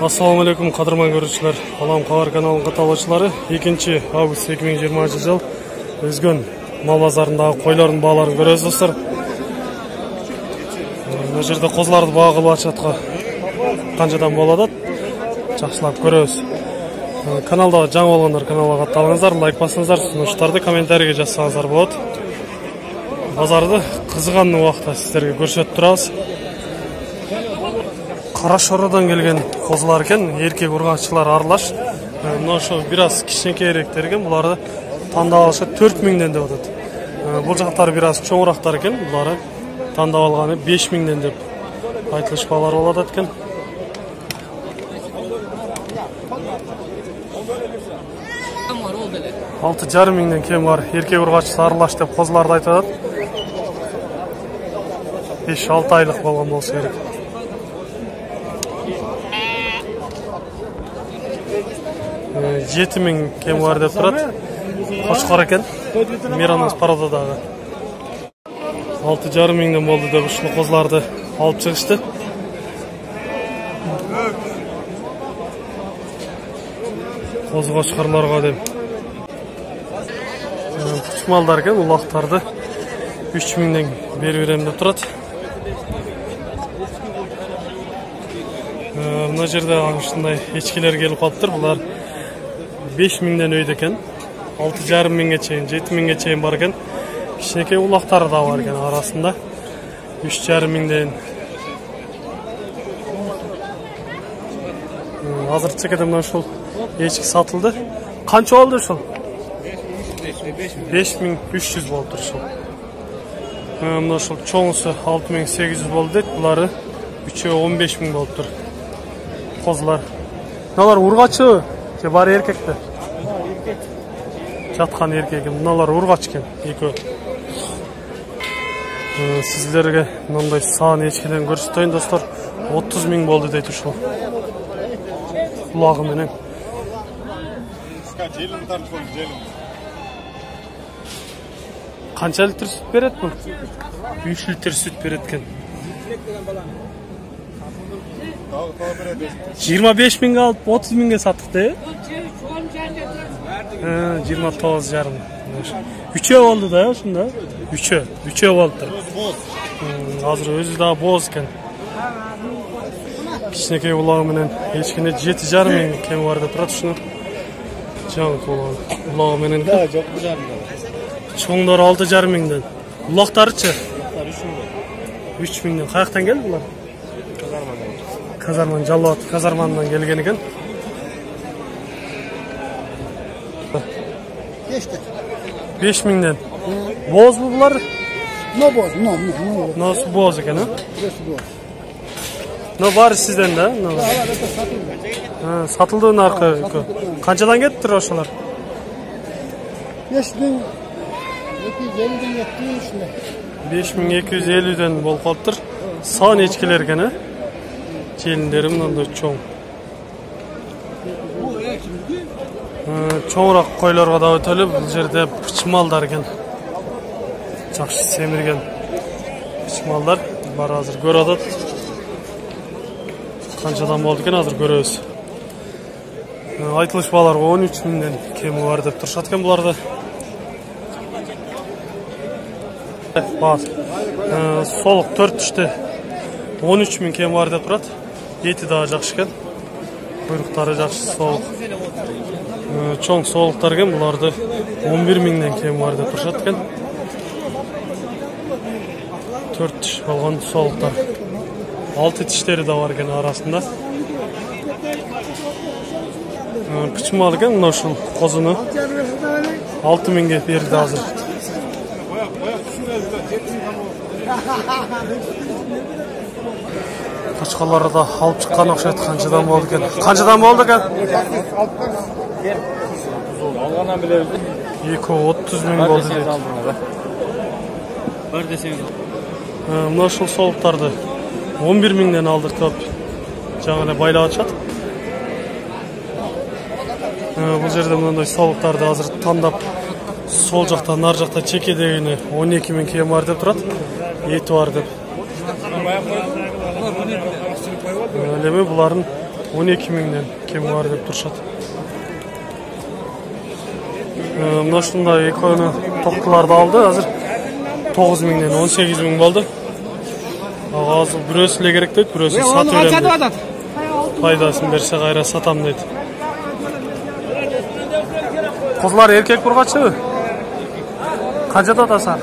Assalamu alaikum qadırman görüşçüler. Alam Xabar kanalının katılışçıları 2 avgust 2020 жыл Өзгөн мал базарындағы қойлардың бағаларын көресіз достар. Мына жерде қозыларды баға қылып жатқа қаншадан болады? Жақсылап көресіз. Каналда жаңа болғандар каналға қатталыңыздар, лайк басыңыздар, ұсыныстарды комментарийге жазсаңыздар болады. Базарды қызған уақытта сіздерге көрсетіп тұрамыз. Қарашорадан келген қозылар екен, еркек ұрғаншылар аралаш. Мына ошо biraz кішкенекейректер екен, бұларды таңдап алышы 4000-ден деп атады. Бұл жақтары biraz чоңырақтар екен, бұлары таңдап алғаны 5000-ден деп айтылышпалар болады екен. Алты жарым миңден кем бар, еркек ұрғаншысы аралаш деп қозыларды айтады. 5-6 айлық болған болса керек. Жеті мың кем бар деп тұрады. Қошқар екен, Миранос пародадағы. 6,5 мыңнан болды деп ұшылы қозыларды алып шығышты. Қозы қошқарларға деп. Құчмалдар екен, ұлақтарды 3 мыңнан бері берем деп тұрады. Мына жерде аңшындай ешкелер келіп қалыптыр. Бұлар 5000-ден өйді екен, 6,5 мыңға чейін, 7 мыңға чейін бар екен. Кішінекей ұлақтары да бар екен арасында. 3,5 мыңден. Азыр чекеде мына шол ешкі сатылды. Қанша oldu шол? 5300 болып тұр шол. Мына шол чоңысы 6800 болды дейді. Бұлары 3-15 мың болып тұр. Қозылар. Мыналар ұрғачы ке бар еркекті? Жатқан еркек. Мыналар ұрғач кен. Сіздерге мынандай сан ешкеден көрсетейін достар. 30 мың болды дейді шол. Құлағы менен. Қанша литр сүт береді бұл? 3 литр сүт береді кен. 25 мыңға алып 30 мыңға саттықты. 29,5. Üçe oldu da ya şunda. Üçe oldu. Hazır özü daha boz ken. Kişinekey ulağımının ешкіне 7,5 мың kem vardı. Pırat şunu. Can ulağımının. Çoğunlar 6,5 мыңдан. Ulaqtarı çı? 3 мыңдан. Қаяқтан geldi bunlar? Kazarman, Жаллат Kazarman'dan gelgen eken. Geçti. 5 mingden. Boz mu bunlar? No boz, no. Nasıl boz eken ha? Burası boz. No var sizden de? No. Satıldığın arka. Kançadan gettir oşalar? 5250'den yetti şimdi. 5250'den bol kalıptır. Sağ neçkiler eken ha? Çelinlerim da çoğun. Çoğurak koylarga da ötölü бұл жерде пычмалдар екен. Жақсы семірген пычмалдар бар, азыр көреді. Қаншадан болды екен азыр көрөбүз. Айтылышпалар 13 мыңнан кемі бар деп тұрышат екен бұларды. Солық 4 түшті 13 мың кемі бар деп тұрады. Еті daha жақсы екен. Бұйрықтары жақсы солық. Çoğun soğuklar ken bularda 11 mingden kem var деп тұрышат екен. 4 tiş болған soğuklar. 6 tişleri de var екен arasında. Pıçmalı екен мына ушул қозыны 6 мingге берді азыр. Қашқалары да алып шыққан ақшайды қаншадан болды екен? Қаншадан болды екен? 2,30 мың болды дейді. Мына шыл солықтарды 11 мыңнен алдыртып жаңа байлап жатыр. Бұл жерде мынандай солықтарды азыр таңдап сол жақта, нар жақта чекедегіні 12 мың кем бар деп тұрады. Еті бар деп. Әлемі бұларын 12 mingden kemi var dep turuşat. Mına ушундай экөөнү токтуларды алды. Азыр 9 миңден 18 миң болду. Азыр бирөөсү эле керек дейт, бирөөсү сатып берем. Пайдасын берсе кайра сатам дейт. Козулар эркек бургачыбы? Канчада атаса?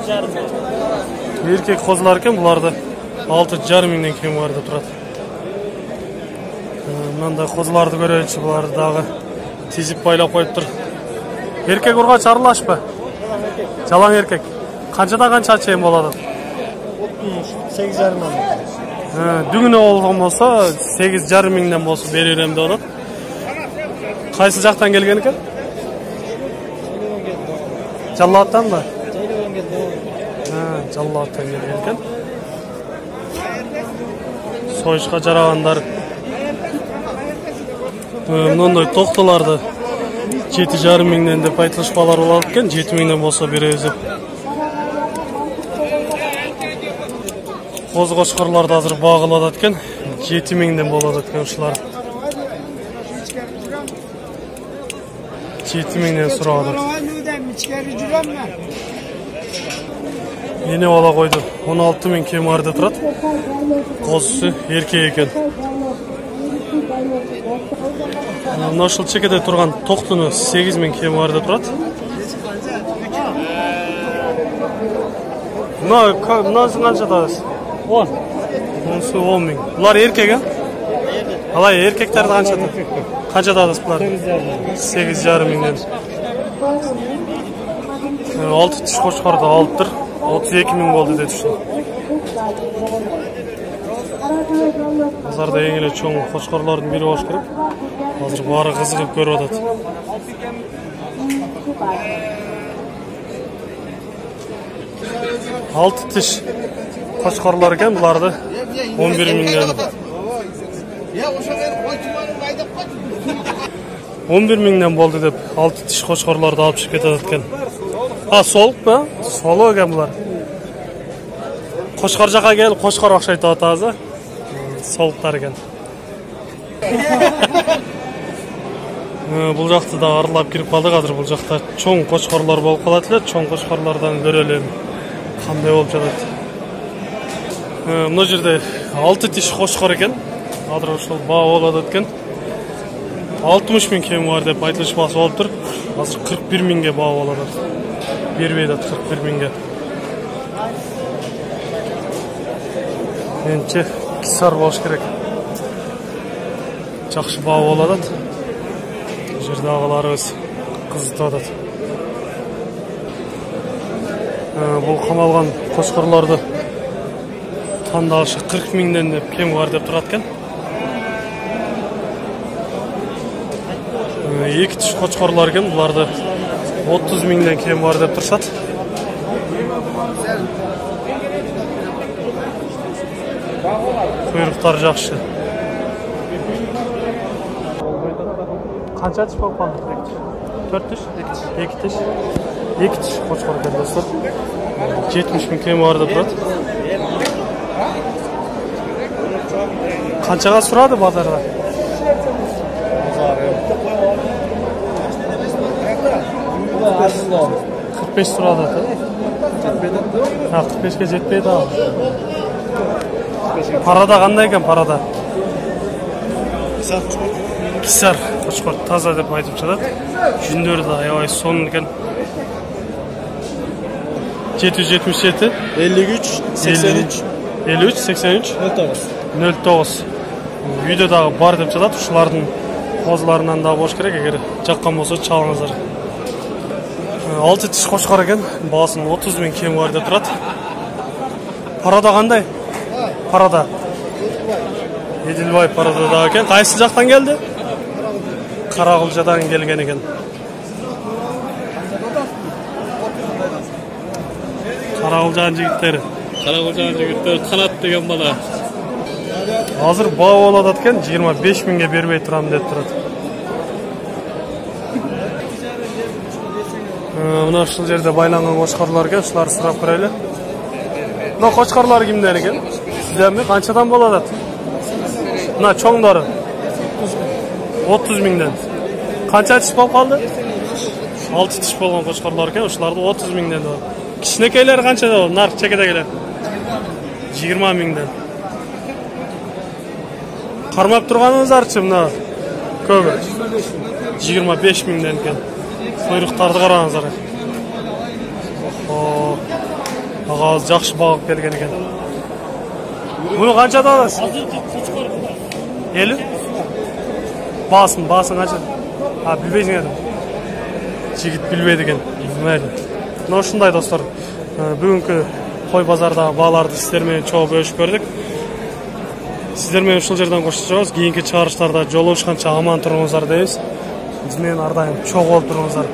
6,5. Эркек козулар экен, буларды 6,5 миңден кем бар деп турат. Мындай козуларды көрөйүнчү, буларды дагы тизип байлап коюптур. Эркек ургач аралашпы? Жалаң эркек. Канчада канча чейин болот? 8,5 миң. Дүгүнө болгон болсо 8,5 миңден болсо беререм деп атат. Кайсы жактан келген экен? Жаллаттан ба? Жаллаттан келген экен. Союшка жарагандар. Мындай токтоларды 7,5 миңден деп айтылышпалар болот экен, 7 миңден болсо беребиз деп. Коз кошкорларды азыр багылып атат экен, 7 миңден болот экен ушулар. 7 миңден сурап атат. Yeni ola koydu. 16 ming kemi var деп турат. Козусу эркек экен. Мына ушул чекеде турган токтуну 8 миң кеми бар деп турат. Мынасы канча атабыз? 10. Мунусу 10 миң. Булар эркек а? Алай эркектерди канча атат? Канча атабыз булар? 8,5 миңден. 6 тиш кошкорду алыптыр. 32 миң болду деп түшүн. Базарда эң эле чоң кошкорлордун бири болуш керек. Азыр баары кызыгып көрүп атат. Алты тиш кошкорлор экен, буларды 11 миңден. 11 миңден болду деп 6 тиш кошкорлорду алып чыгып кетет экен. Солук ба? Солу экен булар. Кошкор жака келип, кошкор окшойт атабыз. Солуктар экен. Бул жакты да аралап кирип калдык. Азыр бул жакта чоң кошкорлор болуп калат эле. Чоң кошкорлордон көрөлүм кандай болуп жатат. Мына жерде 6 тиш кошкор экен. Азыр ушул баа болуп атат экен. 60 миң кеми бар деп айтылышпасы болуптур. Азыр 41 миңге баа болуп атат. Бербейт 41 миңге. Менче кисар болуш керек. Жакшы баа болуп атат. Бул жерде агаларыбыз кызытып атат. Бул камалган кошкорлорду тандагышы 40 миңден деп кем бар деп турат экен. 2 тиш кошкорлор экен, буларды 30 миңден кем бар деп турсат. Куйруктар жакшы. Канча тиш болуп калды? 4 тиш? 2 тиш. 2 тиш кошкор экен достор. 70 миң кем бар деп турат. Канчага сурады базарда? 45 сурады. 45ке жетпейді ал. Парада кандай экен парада? Кисар кошкор таза деп айтып жатат. Жүндөрү да аябай сонун экен. 777 53 83 53 83 09 09. Үйдө дагы бар деп жатат. Ушулардын козуларынан да болуш керек, эгер жаккан болсо чалыңыздар. 6 тиш кошкор экен, баасын 30 миң кем бар деп турат. Парада кандай? Парада. Эдилбай парада да экен. Кайсы жактан келди? Каракылжадан келген экен. Каракылжанын жигиттери. Каракылжанын жигиттери канат деген бала. Азыр баа болуп атат экен, 25 миңге бербей турам деп турат. Мына ушул жерде байланган кошкорлор экен, ушуларды сурап көрөлү. Мына кошкорлор кимден экен? Сиздерми? Канчадан болуп атат? Мына чоңдору 30 миңден. Канча тиш болуп калды? 6 тиш болгон кочкорлор экен, ушуларды 30 миңден. Кичинекейлер канча болду? Нарк чекедегилер 20 миңден. Кармап турганыңыздарчы мына көбү 25 миңден экен. Куйруктарды караңыздар. Агаз жакшы багып келген экен. Bunu kançada alasın? 50? Basın kança? Ha bilbeysin edim. Жигит билбейди экен. Mayli. Мына ушундай достор. Бүгүнкү кой базарда бааларды сиздер менен чогуу бөлүшүп көрдүк. Сиздер менен ушул жерден коштошобуз. Кийинки чыгарыштарда жолугушканча аман туруңуздар дейбиз. Биз менен ар дайым чогуу болуп туруңуздар.